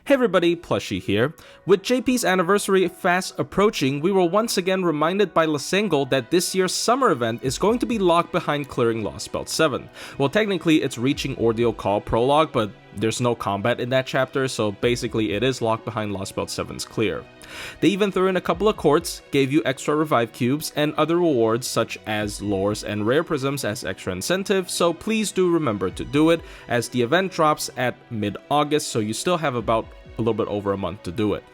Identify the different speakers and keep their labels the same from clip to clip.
Speaker 1: Hey everybody, Plushie here. With JP's anniversary fast approaching, we were once again reminded by Lasengle that this year's summer event is going to be locked behind clearing Lost Belt 7. Well, technically it's reaching Ordeal Call Prologue, but there's no combat in that chapter, so basically it is locked behind Lost Belt 7's clear. They even threw in a couple of quartz, gave you extra revive cubes, and other rewards such as lores and rare prisms as extra incentive, so please do remember to do it, as the event drops at mid-August, so you still have about a little bit over a month to do it.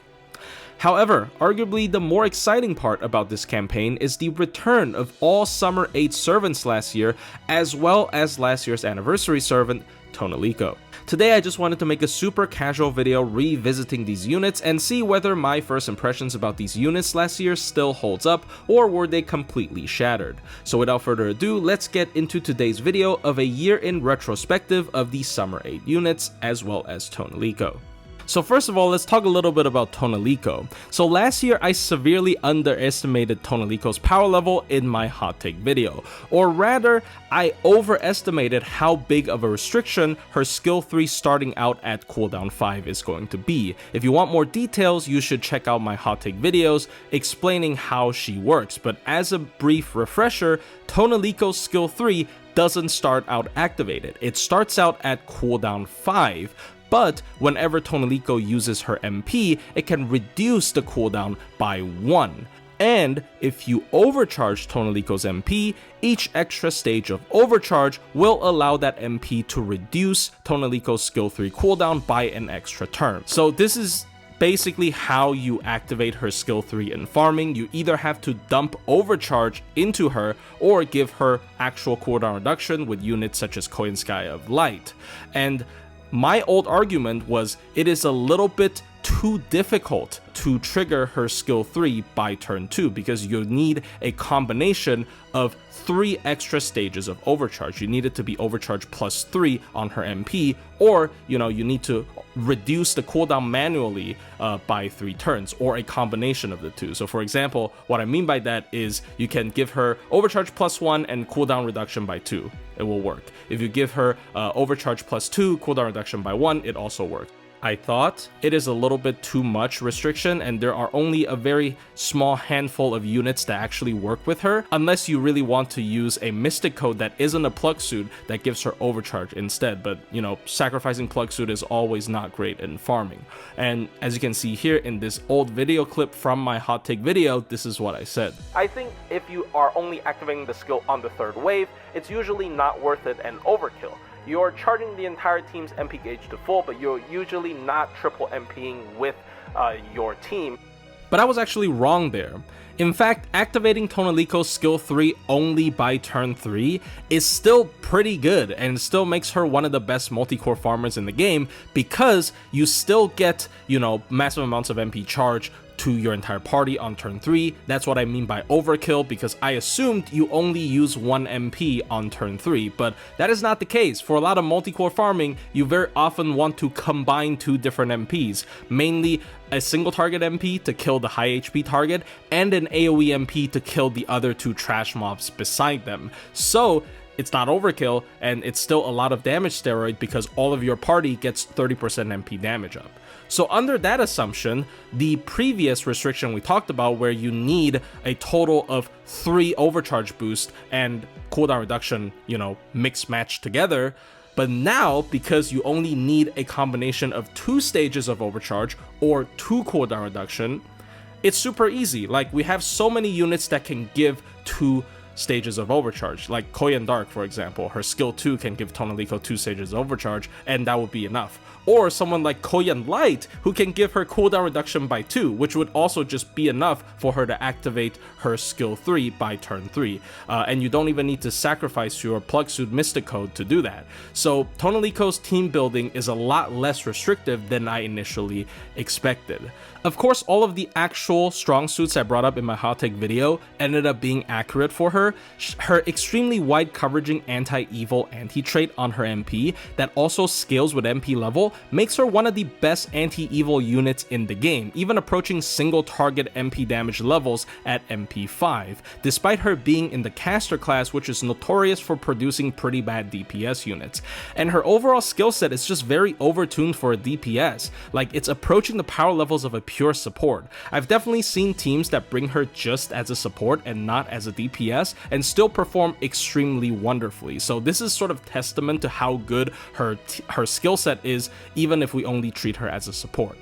Speaker 1: However, arguably the more exciting part about this campaign is the return of all Summer 8 servants last year, as well as last year's anniversary servant, Tonelico. Today I just wanted to make a super casual video revisiting these units and see whether my first impressions about these units last year still holds up, or were they completely shattered. So without further ado, let's get into today's video of a year in retrospective of the Summer 8 units, as well as Tonelico. So first of all, let's talk a little bit about Tonelico. So last year, I severely underestimated Tonelico's power level in my hot take video. Or rather, I overestimated how big of a restriction her skill 3 starting out at cooldown 5 is going to be. If you want more details, you should check out my hot take videos explaining how she works. But as a brief refresher, Tonelico's skill 3 doesn't start out activated. It starts out at cooldown 5. But whenever Tonelico uses her MP, it can reduce the cooldown by 1. And if you overcharge Tonelico's MP, each extra stage of overcharge will allow that MP to reduce Tonelico's skill 3 cooldown by an extra turn. So this is basically how you activate her skill 3 in farming. You either have to dump overcharge into her or give her actual cooldown reduction with units such as Koyan Sky of Light. And my old argument was it is a little bit too difficult to trigger her skill 3 by turn 2 because you need a combination of 3 extra stages of overcharge. You need it to be overcharge plus 3 on her MP, or you need to reduce the cooldown manually by 3 turns, or a combination of the two. So for example, what I mean by that is you can give her overcharge plus 1 and cooldown reduction by 2. It will work. If you give her overcharge plus 2, cooldown reduction by 1, it also works. I thought it is a little bit too much restriction, and there are only a very small handful of units that actually work with her, unless you really want to use a mystic code that isn't a plug suit that gives her overcharge instead. But sacrificing plug suit is always not great in farming. And as you can see here in this old video clip from my hot take video, this is what I said. I think if you are only activating the skill on the 3rd wave, it's usually not worth it and overkill. You're charging the entire team's MP gauge to full, but you're usually not triple MPing with your team. But I was actually wrong there. In fact, activating Tonelico's skill 3 only by turn 3 is still pretty good and still makes her one of the best multi-core farmers in the game, because you still get, massive amounts of MP charge to your entire party on turn 3. That's what I mean by overkill, because I assumed you only use 1 MP on turn 3, but that is not the case. For a lot of multi-core farming, you very often want to combine 2 different MPs, mainly a single target MP to kill the high HP target and an AoE MP to kill the other 2 trash mobs beside them. So it's not overkill, and it's still a lot of damage steroid because all of your party gets 30% MP damage up. So under that assumption, the previous restriction we talked about, where you need a total of 3 overcharge boosts and cooldown reduction, mix match together. But now, because you only need a combination of 2 stages of overcharge or 2 cooldown reduction, it's super easy. Like, we have so many units that can give 2 stages of overcharge, like Koyan Dark, for example. Her skill 2 can give Tonelico 2 stages of overcharge, and that would be enough. Or someone like Koyan Light, who can give her cooldown reduction by 2, which would also just be enough for her to activate her skill 3 by turn 3. And you don't even need to sacrifice your plug suit mystic code to do that. So Tonelico's team building is a lot less restrictive than I initially expected. Of course, all of the actual strong suits I brought up in my hot take video ended up being accurate for her. Her extremely wide coveraging anti-evil anti-trait on her MP that also scales with MP level makes her one of the best anti-evil units in the game, even approaching single target MP damage levels at MP5, despite her being in the caster class, which is notorious for producing pretty bad DPS units. And her overall skill set is just very overtuned for a DPS, like it's approaching the power levels of a pure support. I've definitely seen teams that bring her just as a support and not as a DPS and still perform extremely wonderfully. So this is sort of testament to how good her skill set is, even if we only treat her as a support.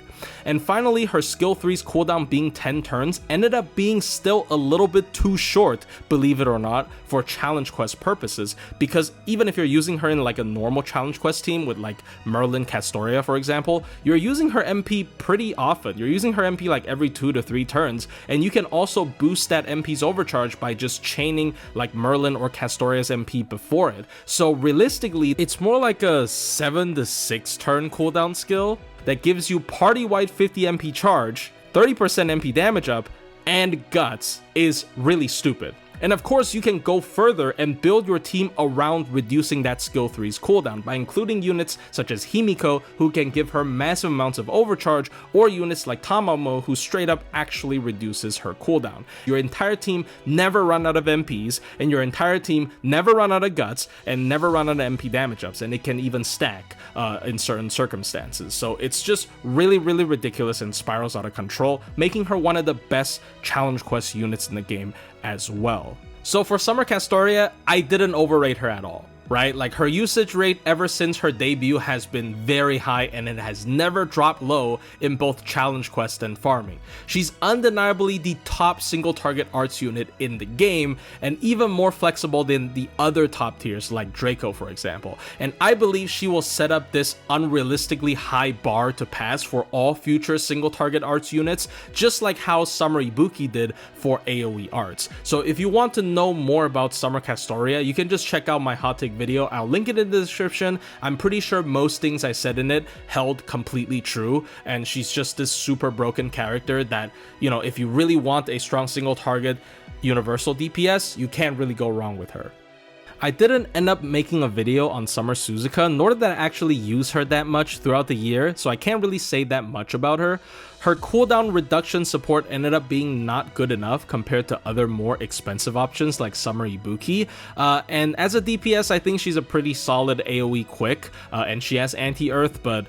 Speaker 1: And finally, her skill 3's cooldown being 10 turns ended up being still a little bit too short, believe it or not, for challenge quest purposes, because even if you're using her in like a normal challenge quest team with like Merlin Castoria, for example, you're using her MP pretty often. You're using her MP like every 2 to 3 turns, and you can also boost that MP's overcharge by just chaining like Merlin or Castoria's MP before it. So realistically, it's more like a 7 to 6 turn cooldown skill that gives you party-wide 50 MP charge, 30% MP damage up, and guts is really stupid. And of course, you can go further and build your team around reducing that skill 3's cooldown by including units such as Himiko, who can give her massive amounts of overcharge, or units like Tamamo, who straight up actually reduces her cooldown. Your entire team never run out of MPs, and your entire team never run out of guts, and never run out of MP damage ups, and it can even stack in certain circumstances. So it's just really, really ridiculous and spirals out of control, making her one of the best challenge quest units in the game as well. So for Summer Castoria, I didn't overrate her at all, right? Like her usage rate ever since her debut has been very high, and it has never dropped low in both challenge quest and farming. She's undeniably the top single target arts unit in the game, and even more flexible than the other top tiers like Draco, for example. And I believe she will set up this unrealistically high bar to pass for all future single target arts units, just like how Summer Ibuki did for AoE arts. So if you want to know more about Summer Castoria, you can just check out my hot take video. I'll link it in the description. I'm pretty sure most things I said in it held completely true, and she's just this super broken character that, you know, if you really want a strong single target universal DPS, you can't really go wrong with her. I didn't end up making a video on Summer Suzuka, nor did I actually use her that much throughout the year, so I can't really say that much about her. Her cooldown reduction support ended up being not good enough compared to other more expensive options like Summer Ibuki, and as a DPS, I think she's a pretty solid AoE quick, and she has anti-earth, but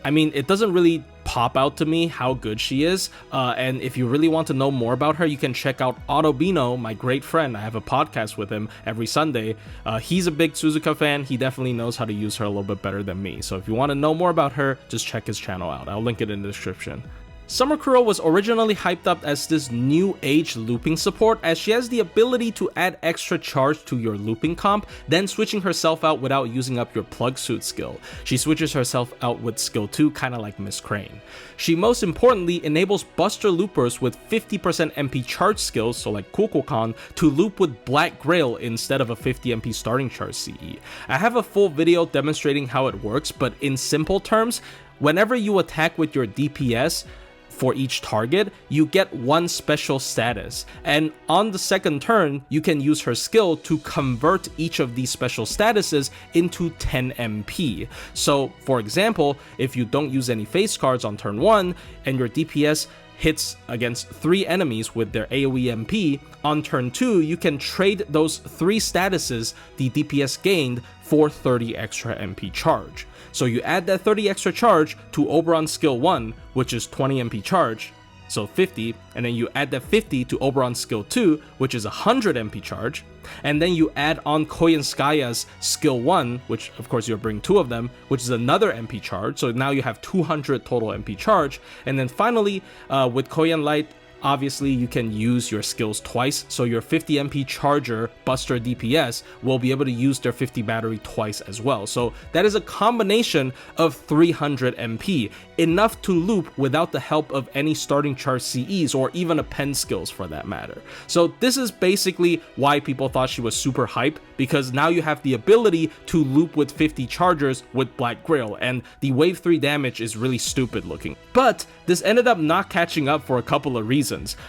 Speaker 1: I mean, it doesn't really pop out to me how good she is, and if you really want to know more about her, you can check out Autobino, my great friend. I have a podcast with him every Sunday. He's a big Suzuka fan. He definitely knows how to use her a little bit better than me, so if you want to know more about her, just check his channel out. I'll link it in the description. Summer Kuro was originally hyped up as this new age looping support, as she has the ability to add extra charge to your looping comp, then switching herself out without using up your plug suit skill. She switches herself out with skill 2, kinda like Miss Crane. She most importantly enables Buster Loopers with 50% MP charge skills, so like Kukulkan, to loop with Black Grail instead of a 50 MP starting charge CE. I have a full video demonstrating how it works, but in simple terms, whenever you attack with your DPS, for each target, you get one special status, and on the second turn, you can use her skill to convert each of these special statuses into 10 MP. So, for example, if you don't use any face cards on turn 1, and your DPS hits against 3 enemies with their AoE MP, on turn 2, you can trade those 3 statuses the DPS gained for 30 extra MP charge. So you add that 30 extra charge to Oberon's skill 1, which is 20 MP charge, so 50, and then you add that 50 to Oberon's skill 2, which is 100 MP charge, and then you add on Koyanskaya's skill 1, which of course you'll bring 2 of them, which is another MP charge, so now you have 200 total MP charge, and then finally, with Koyan Light, obviously you can use your skills twice, so your 50 MP charger Buster DPS will be able to use their 50 battery twice as well. So that is a combination of 300 MP, enough to loop without the help of any starting charge CEs or even a pen skills for that matter. So this is basically why people thought she was super hype, because now you have the ability to loop with 50 chargers with Black Grail, and the wave 3 damage is really stupid looking. But this ended up not catching up for a couple of reasons.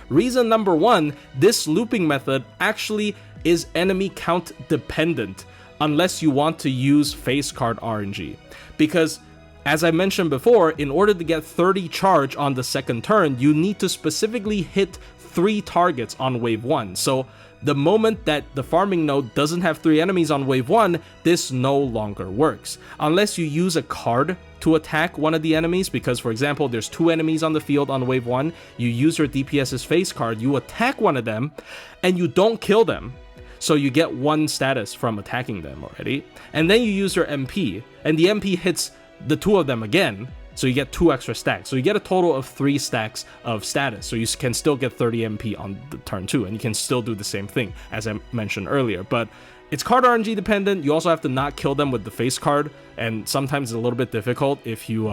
Speaker 1: Reason number 1, this looping method actually is enemy count dependent unless you want to use face card RNG, because As I mentioned before, in order to get 30 charge on the second turn, you need to specifically hit 3 targets on wave 1. So the moment that the farming node doesn't have 3 enemies on wave 1, this no longer works. Unless you use a card to attack one of the enemies, because for example, there's 2 enemies on the field on wave 1, you use your DPS's face card, you attack one of them, and you don't kill them. So you get 1 status from attacking them already. And then you use your MP, and the MP hits the 2 of them again, so you get 2 extra stacks. So you get a total of 3 stacks of status. So you can still get 30 MP on the turn 2, and you can still do the same thing as I mentioned earlier. But it's card RNG dependent. You also have to not kill them with the face card, and sometimes it's a little bit difficult if you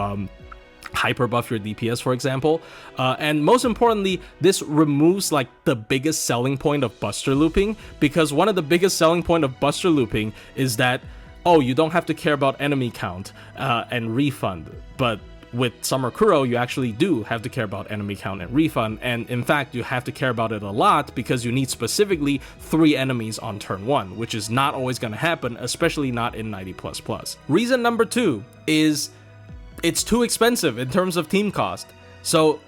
Speaker 1: hyper buff your DPS, for example. And most importantly, this removes like the biggest selling point of Buster Looping, because one of the biggest selling point of Buster Looping is that, oh, you don't have to care about enemy count and refund. But with Summer Kuro, you actually do have to care about enemy count and refund, and in fact, you have to care about it a lot because you need specifically 3 enemies on turn 1, which is not always going to happen, especially not in 90++. Reason number 2 is it's too expensive in terms of team cost. So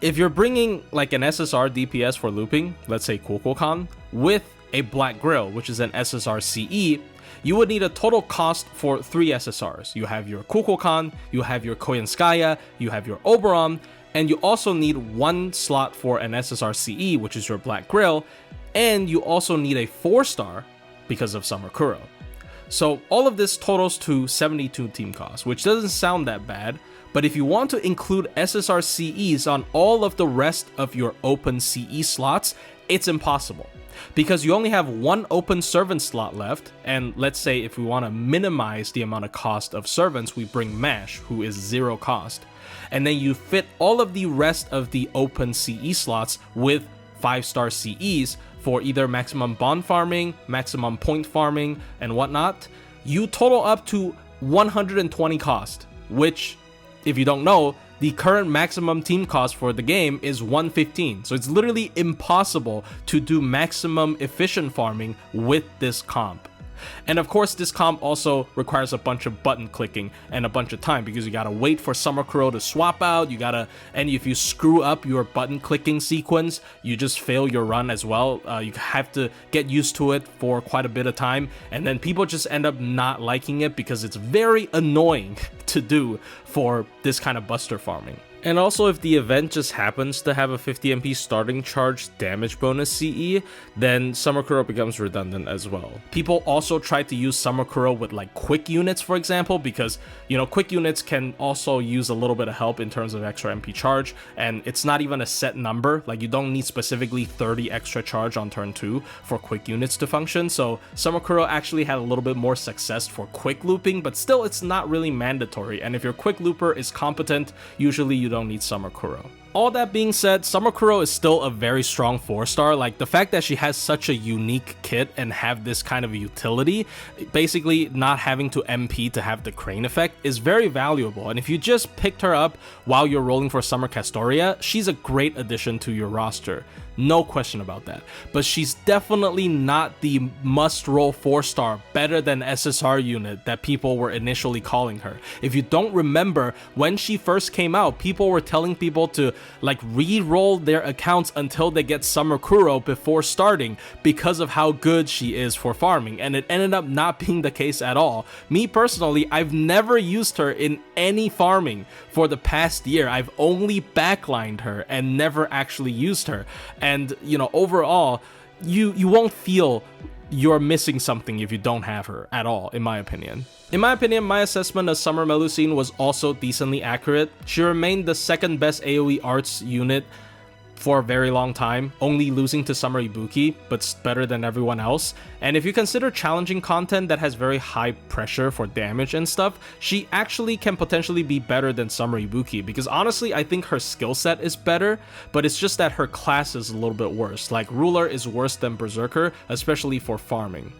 Speaker 1: if you're bringing like an SSR DPS for looping, let's say Kukulkan, with a Black Grill, which is an SSR CE, you would need a total cost for 3 SSRs. You have your Kukulkan, you have your Koyanskaya, you have your Oberon, and you also need 1 slot for an SSR CE, which is your Black Grill, and you also need a 4-star because of Summer Kuro. So all of this totals to 72 team cost, which doesn't sound that bad, but if you want to include SSR CEs on all of the rest of your open CE slots, it's impossible. Because you only have 1 open servant slot left, and let's say if we want to minimize the amount of cost of servants, we bring Mash, who is 0 cost. And then you fit all of the rest of the open CE slots with 5-star CEs for either maximum bond farming, maximum point farming, and whatnot. You total up to 120 cost, which, if you don't know, the current maximum team cost for the game is 115. So it's literally impossible to do maximum efficient farming with this comp. And of course, this comp also requires a bunch of button clicking and a bunch of time, because you gotta wait for Summer Kuro to swap out, and if you screw up your button clicking sequence, you just fail your run as well. You have to get used to it for quite a bit of time, and then people just end up not liking it because it's very annoying to do for this kind of buster farming. And also, if the event just happens to have a 50 MP starting charge damage bonus CE, then Summer Kuro becomes redundant as well. People also try to use Summer Kuro with like quick units, for example, because, you know, quick units can also use a little bit of help in terms of extra MP charge, and it's not even a set number. Like, you don't need specifically 30 extra charge on turn 2 for quick units to function. So Summer Kuro actually had a little bit more success for quick looping, but still it's not really mandatory. And if your quick looper is competent, usually you don't need Summer Kuro. All that being said, Summer Kuro is still a very strong 4-star. Like, the fact that she has such a unique kit and have this kind of utility, basically not having to MP to have the crane effect, is very valuable. And if you just picked her up while you're rolling for Summer Castoria, she's a great addition to your roster. No question about that. But she's definitely not the must-roll 4-star, better than SSR unit that people were initially calling her. If you don't remember, when she first came out, people were telling people to like re-roll their accounts until they get Summer Kuro before starting because of how good she is for farming, and it ended up not being the case at all. Me personally, I've never used her in any farming for the past year. I've only backlined her and never actually used her. And, you know, overall, you won't feel you're missing something if you don't have her at all, in my opinion. In my opinion, my assessment of Summer Melusine was also decently accurate. She remained the second best AoE arts unit for a very long time, only losing to Summer Ibuki, but better than everyone else. And if you consider challenging content that has very high pressure for damage and stuff, she actually can potentially be better than Summer Ibuki, because honestly, I think her skill set is better, but it's just that her class is a little bit worse. Like, Ruler is worse than Berserker, especially for farming.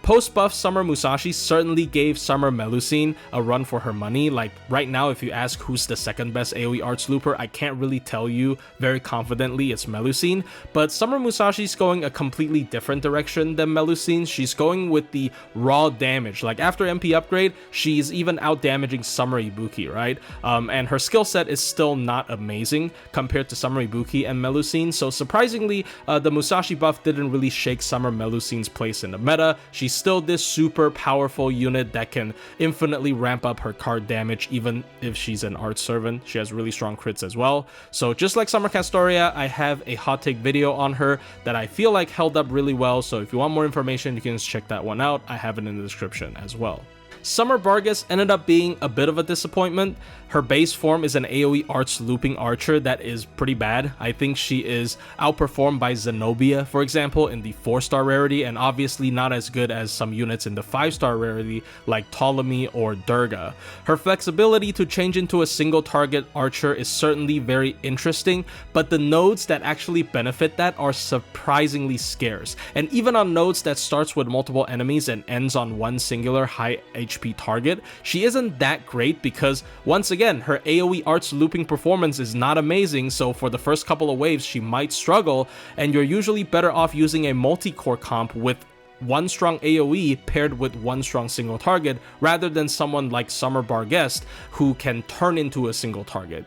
Speaker 1: Post-buff Summer Musashi certainly gave Summer Melusine a run for her money. Like right now, if you ask who's the second best AoE arts looper, I can't really tell you very confidently it's Melusine, but Summer Musashi's going a completely different direction than Melusine. She's going with the raw damage. Like after MP upgrade, she's even out damaging Summer Ibuki, right? And her skill set is still not amazing compared to Summer Ibuki and Melusine, so surprisingly, the Musashi buff didn't really shake Summer Melusine's place in the meta. She's still this super powerful unit that can infinitely ramp up her card damage even if she's an art servant. She has really strong crits as well. So just like Summer Castoria, I have a hot take video on her that I feel like held up really well, so if you want more information, you can just check that one out. I have it in the description as well. Summer Barghest ended up being a bit of a disappointment. Her base form is an AoE arts looping archer that is pretty bad. I think she is outperformed by Zenobia, for example, in the 4-star rarity, and obviously not as good as some units in the 5-star rarity like Ptolemy or Durga. Her flexibility to change into a single target archer is certainly very interesting, but the nodes that actually benefit that are surprisingly scarce. And even on nodes that starts with multiple enemies and ends on one singular high HP target, she isn't that great because, once again, her AoE arts looping performance is not amazing, so for the first couple of waves she might struggle, and you're usually better off using a multi-core comp with one strong AoE paired with one strong single target rather than someone like Summer Barghest who can turn into a single target.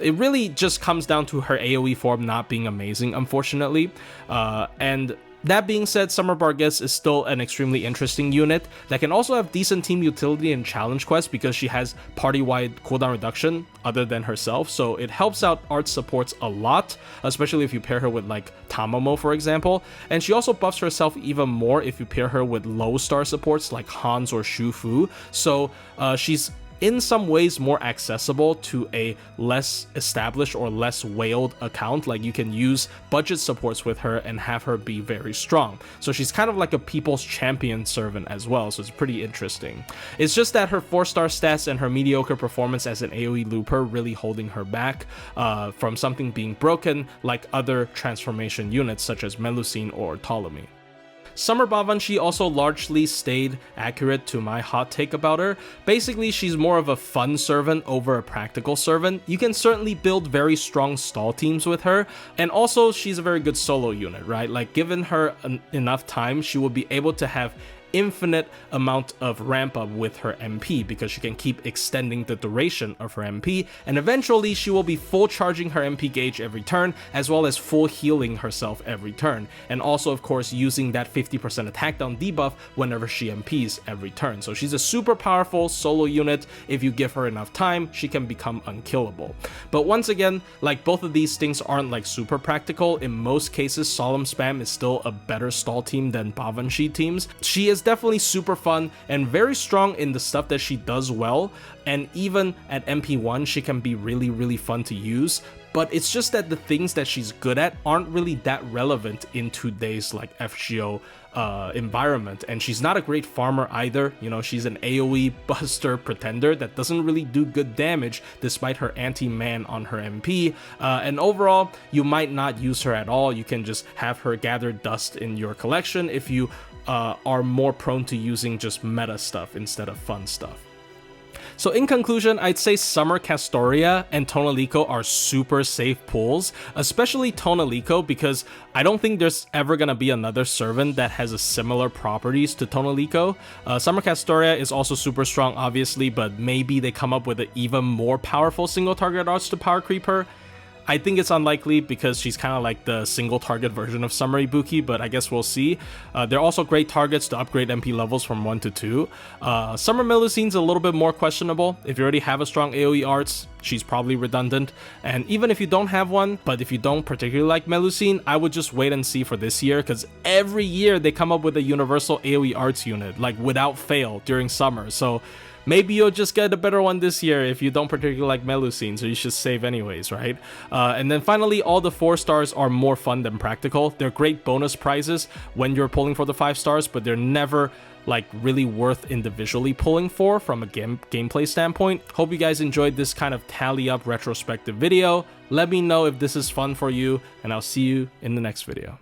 Speaker 1: It really just comes down to her AoE form not being amazing, unfortunately, and that being said, Summer Barghest is still an extremely interesting unit that can also have decent team utility and challenge quests because she has party-wide cooldown reduction other than herself, so it helps out art supports a lot, especially if you pair her with like Tamamo, for example, and she also buffs herself even more if you pair her with low-star supports like Hans or Shufu, so she's in some ways more accessible to a less established or less whaled account. Like you can use budget supports with her and have her be very strong. So she's kind of like a people's champion servant as well, so it's pretty interesting. It's just that her 4-star stats and her mediocre performance as an AoE looper really holding her back from something being broken like other transformation units such as Melusine or Ptolemy. Summer Baobhan also largely stayed accurate to my hot take about her. Basically, she's more of a fun servant over a practical servant. You can certainly build very strong stall teams with her, and also she's a very good solo unit, right? Like given her enough time, she will be able to have infinite amount of ramp up with her MP because she can keep extending the duration of her MP, and eventually she will be full charging her MP gauge every turn as well as full healing herself every turn, and also of course using that 50% attack down debuff whenever she MPs every turn. So she's a super powerful solo unit. If you give her enough time, she can become unkillable. But once again, like both of these things aren't like super practical. In most cases, Solemn Spam is still a better stall team than Baobhan teams. She is definitely super fun and very strong in the stuff that she does well, and even at MP1 she can be really fun to use, but it's just that the things that she's good at aren't really that relevant in today's like FGO environment, and she's not a great farmer either. You know, she's an AoE buster pretender that doesn't really do good damage despite her anti-man on her MP, and overall you might not use her at all. You can just have her gather dust in your collection if you are more prone to using just meta stuff instead of fun stuff. So in conclusion, I'd say Summer Castoria and Tonelico are super safe pulls, especially Tonelico because I don't think there's ever gonna be another servant that has a similar properties to Tonelico. Summer Castoria is also super strong obviously, but maybe they come up with an even more powerful single target arts to power creep her. I think it's unlikely because she's kind of like the single target version of Summer Ibuki, but I guess we'll see. They're also great targets to upgrade MP levels from 1 to 2. Summer Melusine's a little bit more questionable. If you already have a strong AoE arts, she's probably redundant. And even if you don't have one, but if you don't particularly like Melusine, I would just wait and see for this year, because every year they come up with a universal AoE arts unit, like without fail during summer. So maybe you'll just get a better one this year if you don't particularly like Melusine, so you should save anyways, right? And then finally, all the 4 stars are more fun than practical. They're great bonus prizes when you're pulling for the 5 stars, but they're never like really worth individually pulling for from a gameplay standpoint. Hope you guys enjoyed this kind of tally up retrospective video. Let me know if this is fun for you, and I'll see you in the next video.